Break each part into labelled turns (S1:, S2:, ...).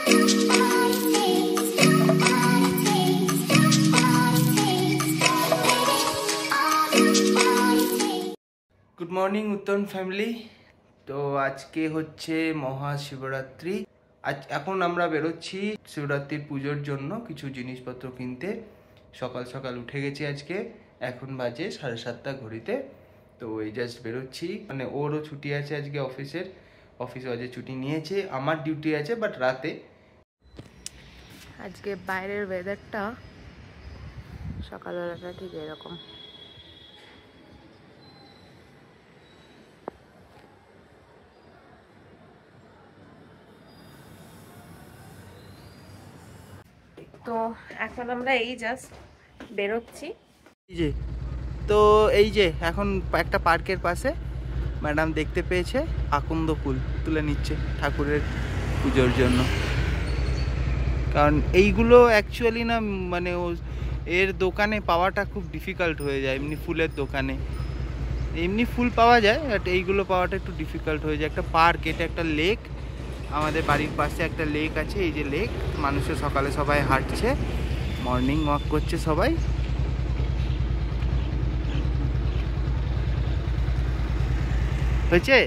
S1: Good morning উত্তরণ family. তো আজকে হচ্ছে মহাশিবরাত্রি। এখন আমরা বেরোচ্ছি শিবরাত্রির পুজোর জন্য কিছু জিনিসপত্র কিনতে। সকাল সকাল উঠে গেছি আজকে, এখন বাজে 7:30 ঘড়িতে। তো এই জাস্ট বেরোচ্ছি, মানে ওরও ছুটি আছে আজকে অফিসের, অফিসে আজকে ছুটি নিয়েছে, আমার ডিউটি আছে বাট রাতে।
S2: আজকে বাইরের ওয়েদারটা সকালবেলাটা ঠিক এরকম। তো এখন আমরা এই জাস্ট বেরোচ্ছি।
S1: তো এই যে এখন একটা পার্কের পাশে ম্যাডাম দেখতে পেয়েছে আকন্দ ফুল তুলে নিচ্ছে ঠাকুরের পুজোর জন্য। কারণ এইগুলো অ্যাকচুয়ালি না, মানে এর দোকানে পাওয়াটা খুব ডিফিকাল্ট হয়ে যায়। এমনি ফুলের দোকানে এমনি ফুল পাওয়া যায়, বাট এইগুলো পাওয়াটা একটু ডিফিকাল্ট হয়ে যায়। একটা পার্ক, এটা একটা লেক, আমাদের বাড়ির পাশে একটা লেক আছে। এই যে লেক, মানুষের সকালে সবাই হাঁটছে, মর্নিং ওয়াক করছে সবাই। হয়েছে।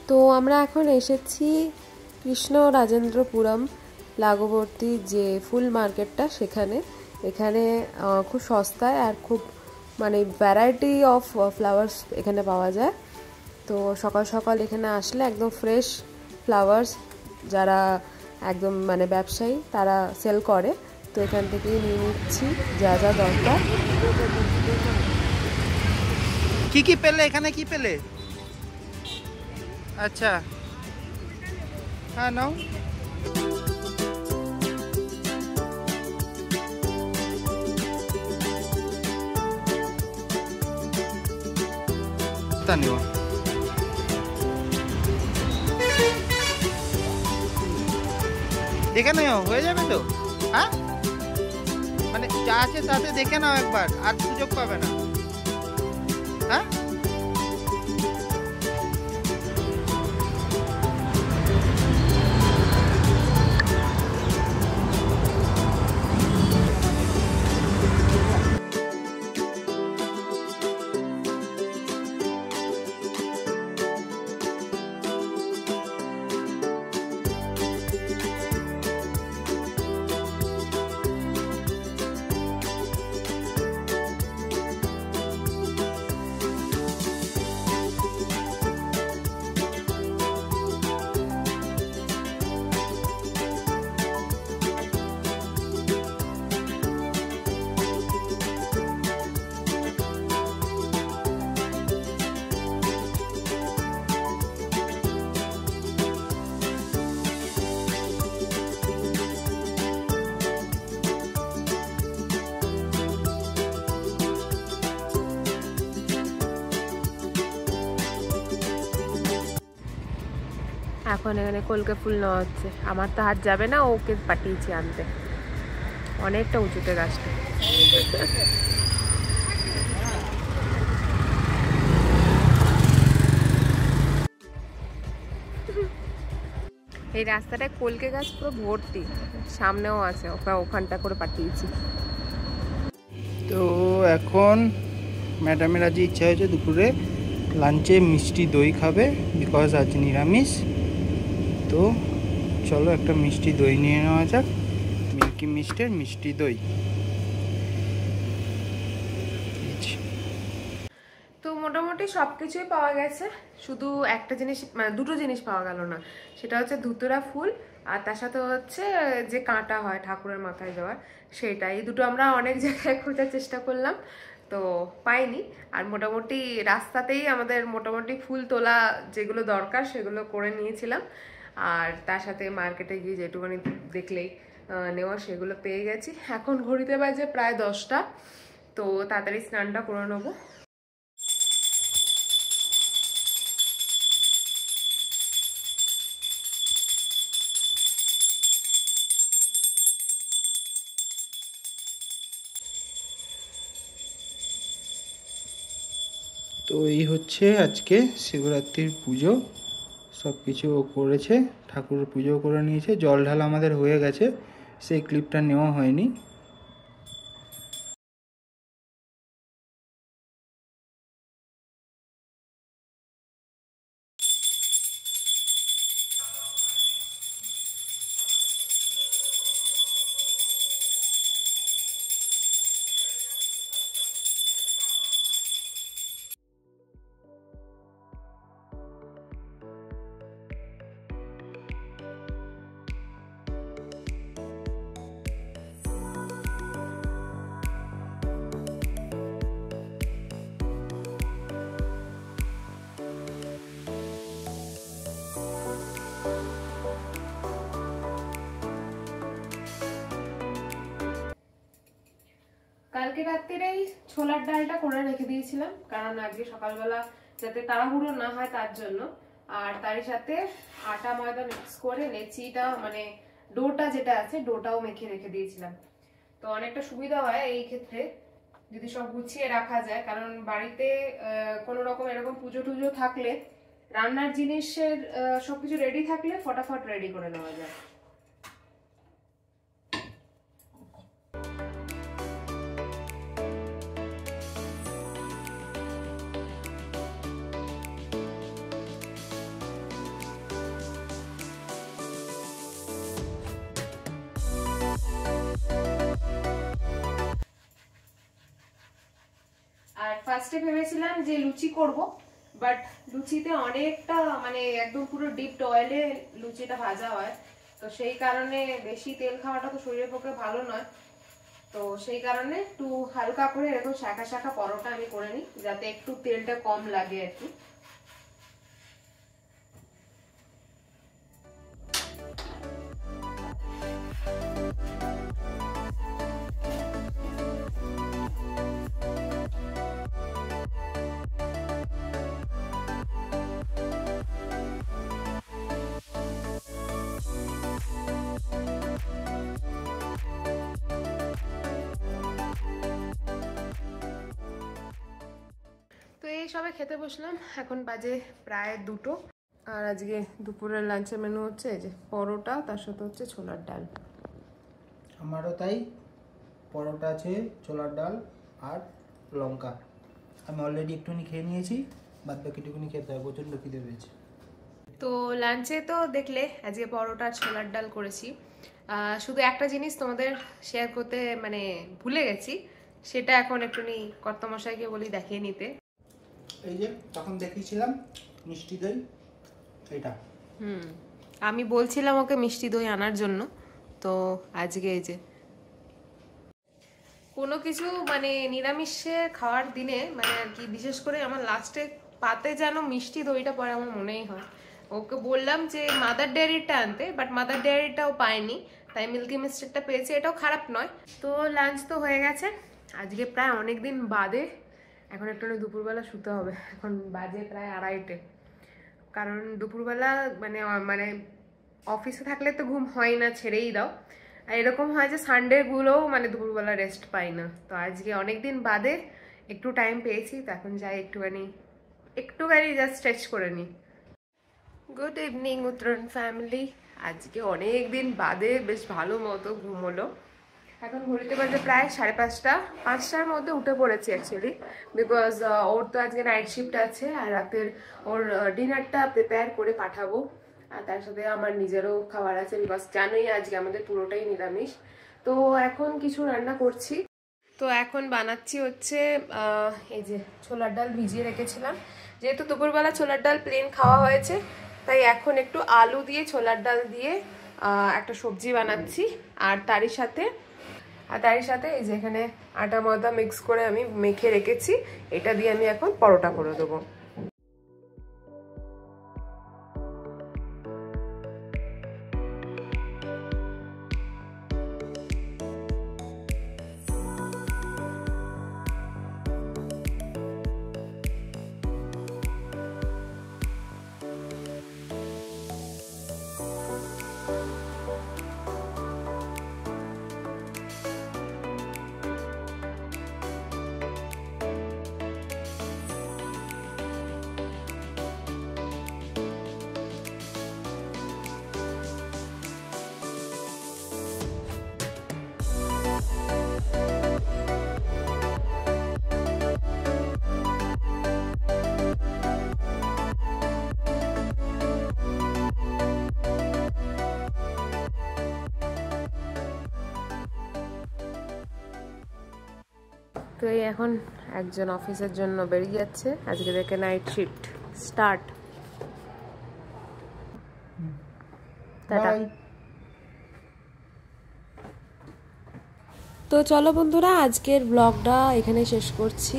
S2: তো আমরা এখন এসেছি কৃষ্ণ রাজেন্দ্রপুরম লাগোবর্তী যে ফুল মার্কেটটা, সেখানে। এখানে খুব সস্তায় আর খুব মানে ভ্যারাইটি অফ ফ্লাওয়ার্স এখানে পাওয়া যায়। তো সকাল সকাল এখানে আসলে একদম ফ্রেশ ফ্লাওয়ার্স যারা একদম মানে ব্যবসায়ী তারা সেল করে, তো এখান থেকেই নিয়ে নিচ্ছি যা যা দরকার।
S1: কি পেলে এখানে, কি পেলে? আচ্ছা, হ্যাঁ নাও। তা নেওয়া দেখে নাও, হয়ে যাবে তো। হ্যাঁ, মানে যা আছে তাতে দেখে নাও একবার, আর সুযোগ পাবে না। হ্যাঁ,
S2: এখন এখানে কলকে ফুল নেওয়া হচ্ছে। আমার তো হাত যাবে না, ওকে পাঠিয়েছি আনতে। অনেকটা উঁচুতে গাছটা। এই রাস্তাটায় কলকে গাছ পুরো ভর্তি, সামনেও আছে, ওকে ওখানটা করে পাঠিয়েছি।
S1: তো এখন ম্যাডামের আজ ইচ্ছা হয়েছে দুপুরে লাঞ্চে মিষ্টি দই খাবে, বিকজ আজ নিরামিষ। তো চলো একটা মিষ্টি দই নিয়ে নেওয়া যাক, মিল্কি মিস্টের মিষ্টি দই।
S2: তো মোটামুটি সব কিছুই পাওয়া গেছে, শুধু একটা জিনিস মানে দুটো জিনিস পাওয়া গেল না, সেটা হচ্ছে ধুতুরা ফুল, আর তার সাথে হচ্ছে যে কাঁটা হয় ঠাকুরের মাথায় দেওয়ার, সেটা। এই দুটো আমরা অনেক জায়গায় খোঁজার চেষ্টা করলাম, তো পাইনি। আর মোটামুটি রাস্তাতেই আমাদের মোটামুটি ফুল তোলা যেগুলো দরকার সেগুলো করে নিয়েছিলাম, আর তার সাথে মার্কেটে গিয়ে যেটুকুনি দেখলেই নেওয়া সেগুলো পেয়ে গেছি। এখন ঘড়িতে বাজে প্রায় 10টা, তো তাড়াতাড়ি স্নানটা করে নেবো।
S1: তো এই হচ্ছে আজকে শিবরাত্রির পুজো, সব কিছু করেছে, ঠাকুরের পুজো করে নিয়েছে, জল ঢালা আমাদের হয়ে গেছে, সেই ক্লিপটা নেওয়া হয়নি।
S2: কালকে রাত্রিরে এই ছোলার ডালটা করে রেখে দিয়েছিলাম, কারণ আজকে সকালবেলা যাতে তাড়াহুড়ো না হয় তার জন্য। আর তারই সাথে আটা ময়দা মিক্স করে লেচিটা মানে ডোটা যেটা আছে ডোটাও মেখে রেখে দিয়েছিলাম। তো অনেকটা সুবিধা হয় এই ক্ষেত্রে যদি সব গুছিয়ে রাখা যায়, কারণ বাড়িতে কোনো রকম এরকম পুজো টুজো থাকলে রান্নার জিনিসের সবকিছু রেডি থাকলে ফটাফট রেডি করে নেওয়া যায়। আর ফার্স্টে ভেবেছিলাম যে লুচি করব, বাট লুচিতে অনেকটা মানে একদম পুরো ডিপড অয়েলে লুচিটা ভাজা হয়, তো সেই কারণে বেশি তেল খাওয়াটা তো শরীরের পক্ষে ভালো নয়। তো সেই কারণে একটু হালকা করে এরকম শাখা শাখা পরোটা আমি করে নিই, যাতে একটু তেলটা কম লাগে আর কি। তো এই সবে খেতে বসলাম, এখন বাজে প্রায় 2টো। আর আজকে দুপুরের লাঞ্চের মেনু হচ্ছে এই যে পরোটা, তার সাথে হচ্ছে ছোলার ডাল।
S1: আমারও তাই, পরোটা আছে, ছোলার ডাল আর লঙ্কা। আমি অলরেডি একটুখানি খেয়ে নিয়েছি, বাদ বাকিটুকুনি খেতে হবে, প্রচণ্ড খিদে পেয়েছে।
S2: তো লাঞ্চে তো দেখলে আজকে পরোটা আর ছোলার ডাল করেছি। শুধু একটা জিনিস তোমাদের শেয়ার করতে মানে ভুলে গেছি, সেটা এখন একটুখানি কর্তামশাইকে বলি দেখিয়ে নিতে।
S1: এই যে তখন দেখিয়েছিলাম মিষ্টি দই, এটা
S2: আমি বলছিলাম ওকে মিষ্টি দই আনার জন্য, তো আজকে এই যে কোনো কিছু মানে নিরামিষে খাওয়ার দিনে মানে আর কি, বিশেষ করে আমার লাস্টে পাতে যেন মিষ্টি দইটা পরে আমার মনেই হয়। ওকে বললাম যে মাদার ডেয়ারিটা আনতে, বাট মাদার ডেয়ারিটাও পাইনি, তাই মিল্কি মিস্টেরটা পেয়েছি, এটাও খারাপ নয়। তো লাঞ্চ তো হয়ে গেছে আজকে প্রায় অনেক দিন বাদে। এখন একটু দুপুরবেলা শুতে হবে, এখন বাজে প্রায় 2:30, কারণ দুপুরবেলা মানে মানে অফিসে থাকলে তো ঘুম হয় না, ছেড়েই দাও। আর এরকম হয় যে সানডেগুলোও মানে দুপুরবেলা রেস্ট পাই না, তো আজকে অনেকদিন বাদে একটু টাইম পেয়েছি, তো এখন যাই একটুখানি জাস্ট স্ট্রেচ করে নিই। গুড ইভিনিং উত্তরণ ফ্যামিলি। আজকে অনেক দিন বাদে বেশ ভালো মতো ঘুম হলো। এখন ঘড়িতে বাজে প্রায় 5:30, 5টার মধ্যে উঠে পড়েছি অ্যাকচুয়ালি, বিকজ ওর তো আজকে নাইট শিফট আছে, আর রাতের ওর ডিনারটা প্রিপেয়ার করে পাঠাবো, আর তার সাথে আমার নিজেরও খাবার আছে, বিকজ জানোই আজকে আমাদের পুরোটাই নিরামিষ। তো এখন কিছু রান্না করছি। তো এখন বানাচ্ছি হচ্ছে এই যে ছোলার ডাল ভিজিয়ে রেখেছিলাম, যেহেতু দুপুরবেলা ছোলার ডাল প্লেন খাওয়া হয়েছে, তাই এখন একটু আলু দিয়ে ছোলার ডাল দিয়ে একটা সবজি বানাচ্ছি। আর তারই সাথে এই যে এখানে আটা ময়দা মিক্স করে আমি মেখে রেখেছি, এটা দিয়ে আমি এখন পরোটা করে দেবো। তো এই এখন একজন অফিসের জন্য বেরিয়ে যাচ্ছে, আজকে থেকে নাইট শিফট স্টার্ট। টাটা। তো চলো বন্ধুরা, আজকের ব্লগটা এখানে শেষ করছি।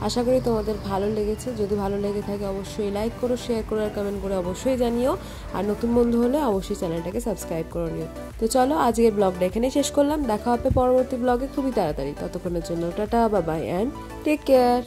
S2: আশা করি তোমাদের ভালো লেগেছে। যদি ভালো লেগে থাকে অবশ্যই লাইক করো, শেয়ার করো আর কমেন্ট করে অবশ্যই জানিও। আর নতুন বন্ধু হলে অবশ্যই চ্যানেলটাকে সাবস্ক্রাইব করে নিও। তো চলো আজকের ব্লগটা এখানে শেষ করলাম। দেখা হবে পরবর্তী ব্লগে খুবই তাড়াতাড়ি। ততক্ষণের জন্য tata, bye bye and take care.